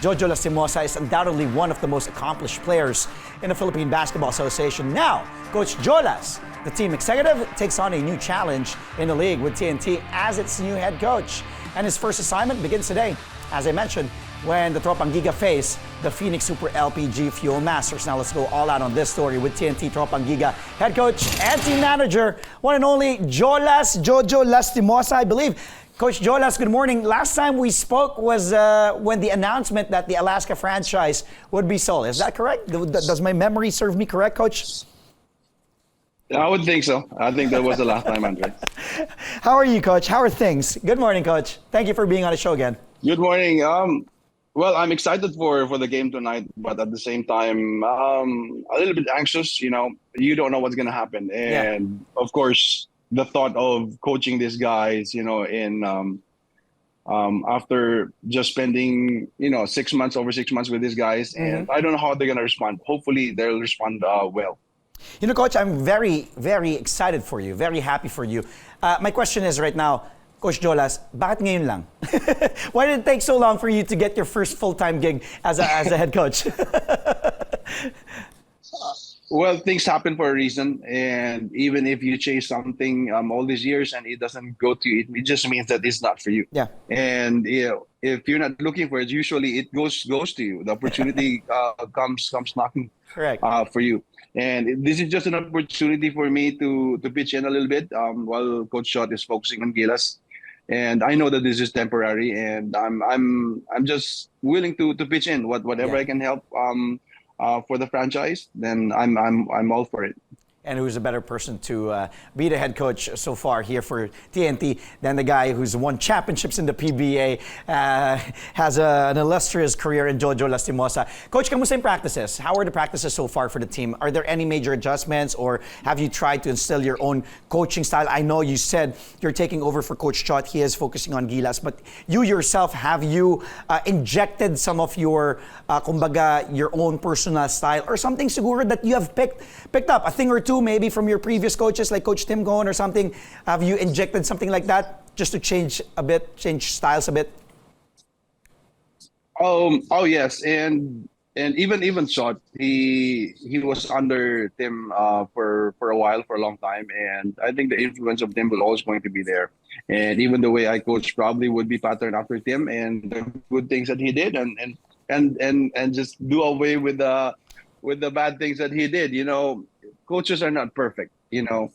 Jojo Lastimosa is undoubtedly one of the most accomplished players in the Philippine Basketball Association. Now, Coach Jolas, the team executive, takes on a new challenge in the league with TNT as its new head coach. And his first assignment begins today, as I mentioned, when the Tropang Giga face the Phoenix Super LPG Fuel Masters. Now let's go all out on this story with TNT Tropang Giga head coach and team manager, one and only Jolas Jojo Lastimosa, I believe. Coach Jolas, good morning. Last time we spoke was when the announcement that the Alaska franchise would be sold. Is that correct? Does my memory serve me correct, Coach? I would think so. I think that was the last time, Andre. How are you, Coach? How are things? Good morning, Coach. Thank you for being on the show again. Good morning. Well, I'm excited for the game tonight, but at the same time, a little bit anxious. You know, you don't know what's going to happen. And of course, the thought of coaching these guys, you know, in after just spending, you know, over 6 months with these guys, and I don't know how they're going to respond. Hopefully, they'll respond well. You know, Coach, I'm very, very excited for you, very happy for you. My question is right now, Coach Jolas, bakit ngayon lang? Why did it take so long for you to get your first full-time gig as a head coach? Well, things happen for a reason, and even if you chase something all these years and it doesn't go to you, it just means that it's not for you. Yeah. And you know, if you're not looking for it, usually it goes to you. The opportunity comes knocking. Correct. For you. And this is just an opportunity for me to pitch in a little bit while Coach Shot is focusing on Gilas. And I know that this is temporary, and I'm just willing to pitch in whatever I can help for the franchise. Then I'm all for it. And who's a better person to be the head coach so far here for TNT than the guy who's won championships in the PBA, has an illustrious career in Jojo Lastimosa. Coach, kamusta yung practices? How are the practices so far for the team? Are there any major adjustments, or have you tried to instill your own coaching style? I know you said you're taking over for Coach Chot. He is focusing on Gilas, but you yourself, have you injected some of your, kumbaga, your own personal style, or something siguro that you have picked up, a thing or two maybe from your previous coaches like Coach Tim Goen or something? Have you injected something like that just to change styles a bit? Oh yes, and even Shot, he was under Tim for a while, for a long time, and I think the influence of Tim will always going to be there. And even the way I coach probably would be patterned after Tim, and the good things that he did, and just do away with the bad things that he did. You know, coaches are not perfect, you know,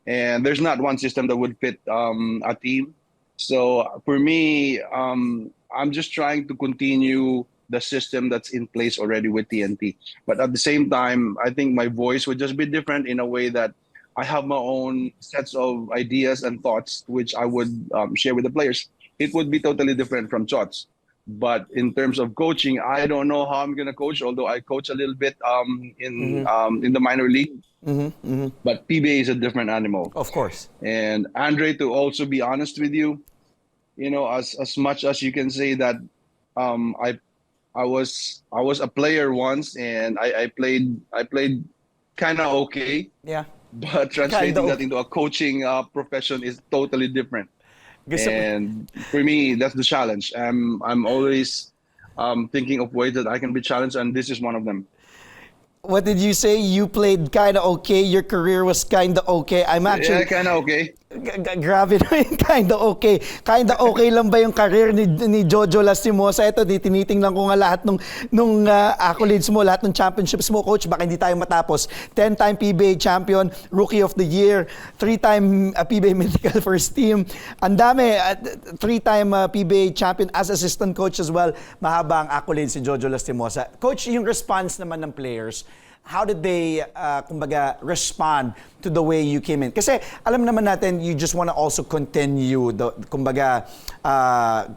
and there's not one system that would fit a team. So for me, I'm just trying to continue the system that's in place already with TNT. But at the same time, I think my voice would just be different in a way that I have my own sets of ideas and thoughts, which I would share with the players. It would be totally different from Chot's. But in terms of coaching, I don't know how I'm gonna coach. Although I coach a little bit in the minor league, but PBA is a different animal, of course. And Andre, to also be honest with you, you know, as much as you can say that I was a player once, and I played kind of okay. Yeah. But translating that into a coaching profession is totally different. And for me, that's the challenge. I'm always thinking of ways that I can be challenged, and this is one of them. What did you say? You played kind of okay. Your career was kind of okay. I'm actually kind of okay. Grabe na yung kind of okay. Kind of okay lang ba yung career ni Jojo Lastimosa? Ito, tinitingnan ko nga lahat nung accolades mo, lahat ng championships mo, Coach. Baka hindi tayo matapos. 10-time PBA champion, Rookie of the Year, 3-time PBA Mythical First Team. Ang dami, 3-time PBA champion as assistant coach as well. Mahaba ang accolades ni Jojo Lastimosa. Coach, yung response naman ng players, how did they, kumbaga, respond to the way you came in? Kasi alam naman natin, you just want to also continue the, kumbaga,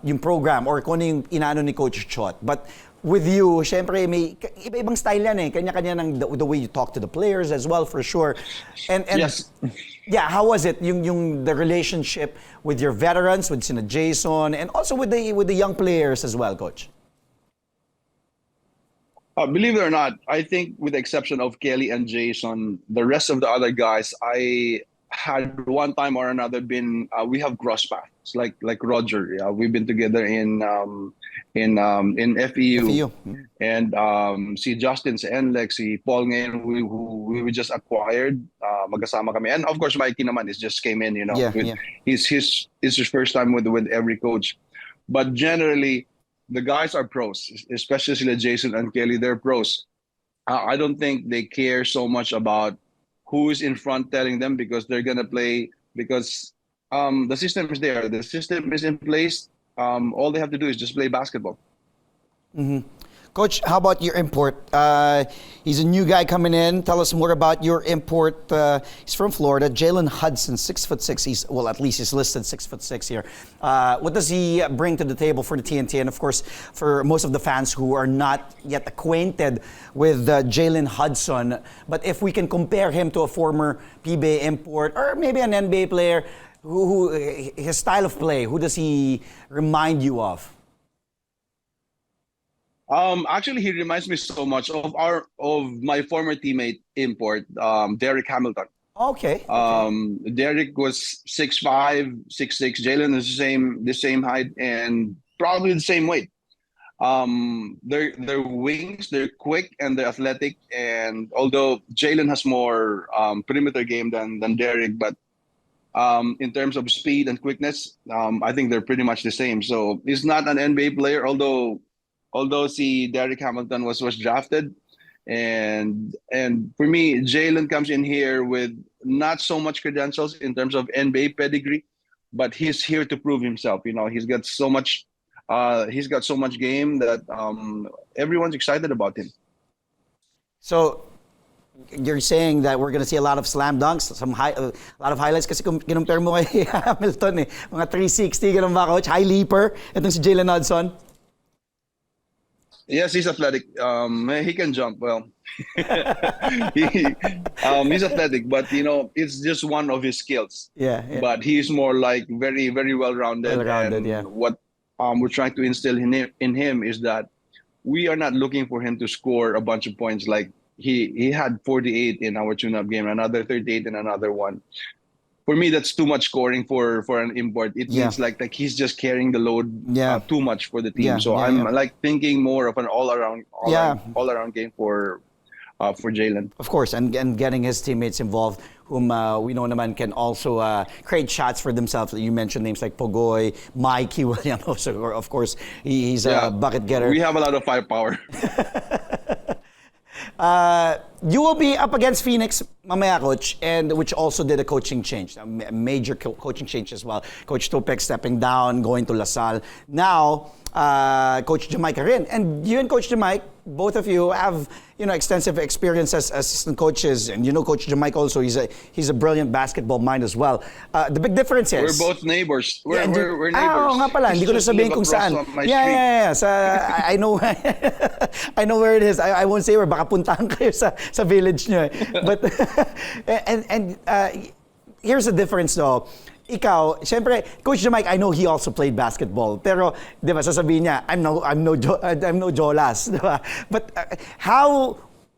yung program or kung ano yung inaano ni Coach Chot. But with you, syempre, may iba-ibang style yan eh. Kanya-kanya ng the way you talk to the players as well, for sure. And yes. Yeah, how was it, the relationship with your veterans, with sina Jason, and also with the young players as well, Coach? Believe it or not, I think with the exception of Kelly and Jason, the rest of the other guys, I had one time or another been, we have cross path. like Roger. We've been together in FEU, FEU. and si Justin, si Enlex, si Paul ngayon, who we just acquired, magkasama kami. And of course, Mikey naman is just came in, Yeah, with yeah. his first time with every coach. But generally, the guys are pros, especially sila Jason and Kelly. They're pros. I don't think they care so much about who is in front telling them, because they're gonna play, because the system is there. The system is in place. All they have to do is just play basketball. Coach, how about your import? He's a new guy coming in. Tell us more about your import. He's from Florida. Jalen Hudson, 6'6". At least he's listed 6'6" here. What does he bring to the table for the TNT? And of course, for most of the fans who are not yet acquainted with Jalen Hudson, but if we can compare him to a former PBA import or maybe an NBA player, who his style of play, who does he remind you of? Actually, he reminds me so much of my former teammate import, Derek Hamilton. Okay. Derek was 6'5", 6'6". Jalen is the same height and probably the same weight. Their wings, they're quick and they're athletic. And although Jalen has more perimeter game than Derek, but in terms of speed and quickness, I think they're pretty much the same. So he's not an NBA player, although see Derek Hamilton was drafted, and for me, Jalen comes in here with not so much credentials in terms of NBA pedigree, but he's here to prove himself. He's got so much game that everyone's excited about him. So you're saying that we're gonna see a lot of slam dunks, a lot of highlights kasi kung kinumpare mo kay Hamilton mga 360 ganun ba, coach? High leaper itong si Jalen Hudson. Yes, he's athletic. He can jump well. He's athletic, but it's just one of his skills. Yeah. But he's more like very, very well-rounded. Well-rounded, and yeah. What we're trying to instill in him is that we are not looking for him to score a bunch of points. Like he had 48 in our tune-up game, another 38 in another one. For me, that's too much scoring for an import. It means like he's just carrying the load too much for the team. So I'm like thinking more of an all-around game for Jalen. Of course, and getting his teammates involved, whom we know naman can also create shots for themselves. You mentioned names like Pogoy, Mikey Williams, also, of course, he's a bucket getter. We have a lot of firepower. You will be up against Phoenix mamaya, coach, and which also did a coaching change, a major coaching change as well. Coach Topek stepping down, going to LaSalle. Now, Coach Jamaica rin. And you and Coach Jamaica, both of you have extensive experience as assistant coaches, and Coach Jamaica also, he's a brilliant basketball mind as well. The big difference is we're both neighbors. We're neighbors. Oo nga pala, hindi ko na sabihin kung saan. Yeah. I know I know where it is. I won't say where, baka puntahan kayo sa village nyo. But and here's the difference though. Ikaw, syempre, Coach Jamaica, I know he also played basketball. Pero, di ba, sasabihin niya, I'm no Jolas, di ba? But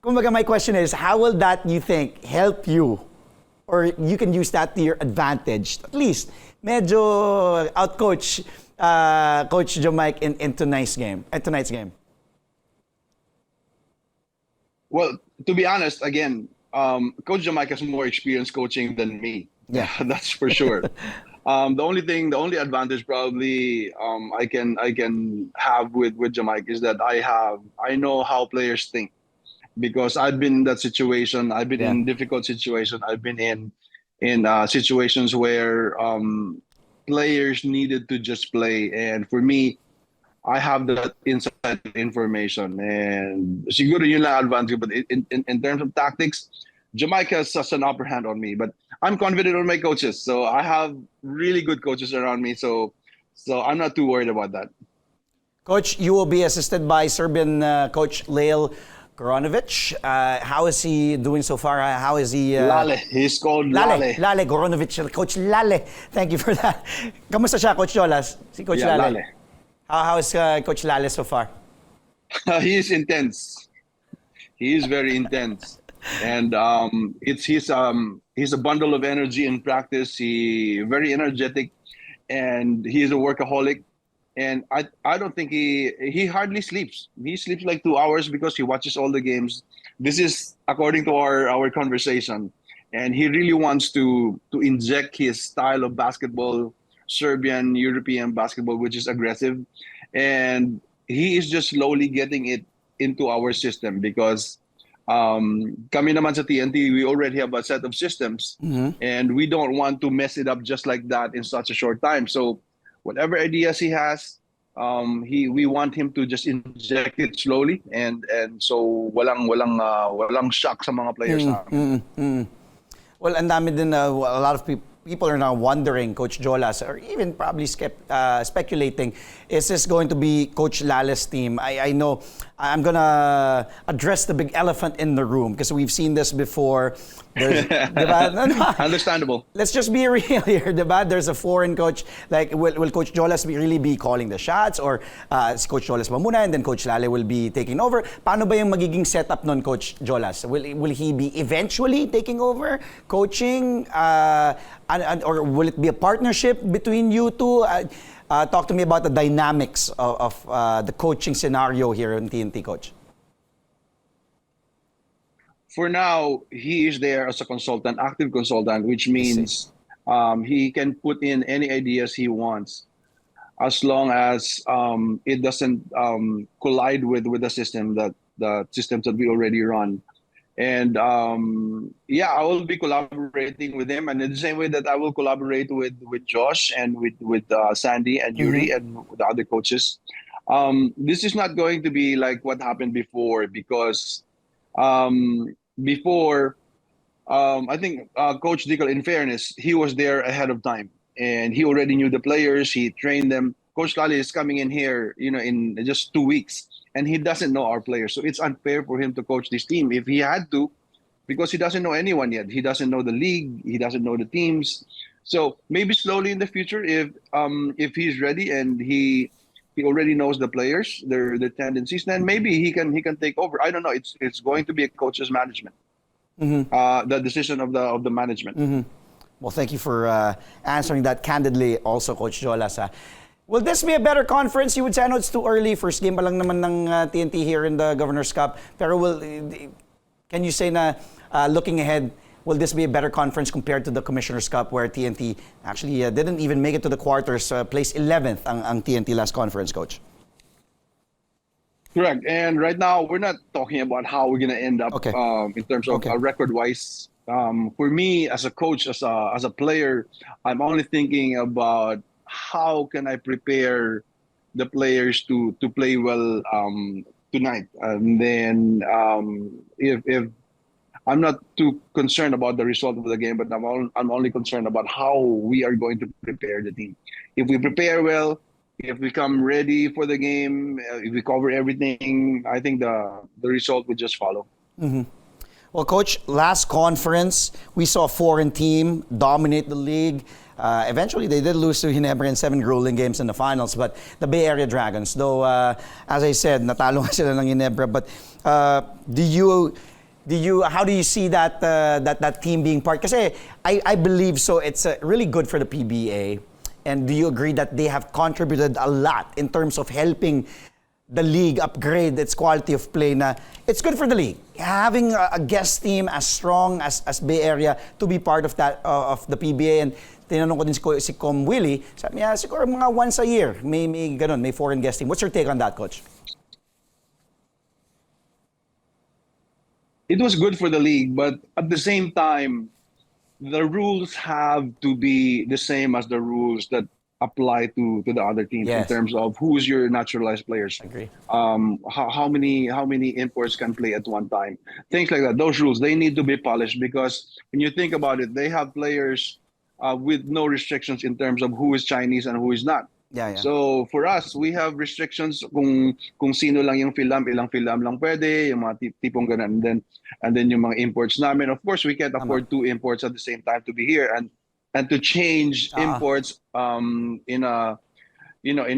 kumbaga my question is, how will that, you think, help you? Or you can use that to your advantage? At least, medyo outcoach Coach Jamaica in tonight's game. Well, to be honest, again, Coach Jamaica has more experience coaching than me. Yeah, that's for sure. The only advantage probably I can have with Jamaica is that I know how players think, because I've been in that situation. I've been in difficult situations. I've been in situations where players needed to just play, and for me, I have that inside information, and siguro yun lang advantage. But in terms of tactics, Jamaica has such an upper hand on me, but I'm confident on my coaches. So I have really good coaches around me. So I'm not too worried about that. Coach, you will be assisted by Serbian coach Lale Goronovic. How is he doing so far? How is he? Lale. He's called Lale. Lale Goronovic. Coach Lale. Thank you for that. Kamusta siya, Coach Jolas? Si Coach Lale. How is Coach Lale so far? He is intense. He is very intense. And he's a bundle of energy in practice. He very energetic, and he is a workaholic. And I don't think he hardly sleeps. He sleeps like 2 hours because he watches all the games. This is according to our conversation, and he really wants to inject his style of basketball, Serbian European basketball, which is aggressive, and he is just slowly getting it into our system because kami naman sa TNT, we already have a set of systems, and we don't want to mess it up just like that in such a short time. So whatever ideas he has, we want him to just inject it slowly, and so walang shock sa mga players namin. Well, and dami din a lot of people are now wondering, Coach Jolas, or even probably speculating, is this going to be Coach Lale's team? I know I'm going to address the big elephant in the room because we've seen this before. Diba? Understandable. Let's just be real here, diba? There's a foreign coach. Like, will Coach Jolas really be calling the shots, or si Coach Jolas ba muna and then Coach Lale will be taking over? Paano ba yung magiging setup nun, Coach Jolas? Will he be eventually taking over coaching, or will it be a partnership between you two? Talk to me about the dynamics of the coaching scenario here in TNT, Coach. For now, he is there as a consultant, active consultant, which means he can put in any ideas he wants, as long as it doesn't collide with the systems that we already run. And yeah, I will be collaborating with him, and in the same way that I will collaborate with Josh and with Sandy and Yuri and with the other coaches. This is not going to be like what happened before, because before, I think Coach Dickel, in fairness, he was there ahead of time, and he already knew the players. He trained them. Coach Lale is coming in here, in just 2 weeks, and he doesn't know our players. So it's unfair for him to coach this team if he had to, because he doesn't know anyone yet. He doesn't know the league. He doesn't know the teams. So maybe slowly in the future, if he's ready and he already knows the players, their tendencies, then maybe he can take over. I don't know. It's going to be a coach's management. The decision of the management. Well, thank you for answering that candidly also, Coach Jolas. Will this be a better conference? You would say, I know it's too early. First game pa lang naman ng TNT here in the Governor's Cup. Pero can you say na looking ahead, will this be a better conference compared to the Commissioner's Cup, where TNT actually didn't even make it to the quarters, placed 11th ang TNT last conference, Coach? Correct. And right now, we're not talking about how we're going to end up in terms of record-wise. For me, as a coach, as a player, I'm only thinking about how can I prepare the players to play well tonight. And then if I'm not too concerned about the result of the game, but I'm only concerned about how we are going to prepare the team. If we prepare well, if we come ready for the game, if we cover everything, I think the result would just follow. Well, Coach, last conference, we saw a foreign team dominate the league. Eventually, they did lose to Ginebra in 7 grueling games in the finals, but the Bay Area Dragons, though, as I said, natalo nga sila ng Ginebra. But how do you see that team being part? Kasi I believe so. It's really good for the PBA. And do you agree that they have contributed a lot in terms of helping the league upgrade its quality of play? Na it's good for the league having a guest team as strong as Bay Area to be part of that of the PBA. And tinanong ko din si Com Willie, sabi niya siguro mga once a year may ganun, may foreign guest team. What's your take on that, Coach? It was good for the league, but at the same time, the rules have to be the same as the rules that apply to the other teams in terms of who's your naturalized players. I agree. How many imports can play at one time? Things like that. Those rules, they need to be polished, because when you think about it, they have players with no restrictions in terms of who is Chinese and who is not. Yeah. So for us, we have restrictions kung sino lang yung film, ilang film lang pwede, yung mga tipong ganun. And then yung mga imports namin. Of course, we can't afford 2 imports at the same time to be here, and to change imports in a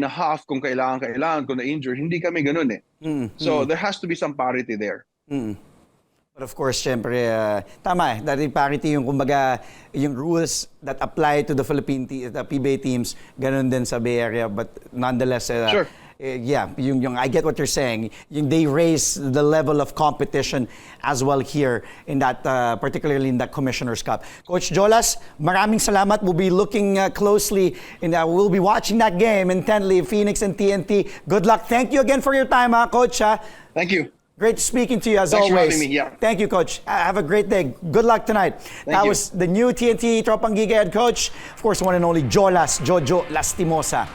half kung kailangan kung na-injure. Hindi kami ganun eh. So there has to be some parity there. But of course, syempre, tama that parity yung kumbaga, yung rules that apply to the the PBA teams, ganun din sa Bay Area. But nonetheless, Sure. yeah, I get what you're saying. They raise the level of competition as well here in that, particularly in that Commissioner's Cup. Coach Jolas, maraming salamat. We'll be looking closely and we'll be watching that game intently, Phoenix and TNT. Good luck. Thank you again for your time, Coach. Thank you. Great speaking to you as Thanks for always. having me, yeah. Thank you, Coach. Have a great day. Good luck tonight. That you. was the new TNT Tropang Giga head coach, of course, one and only Jolas Jojo Lastimosa.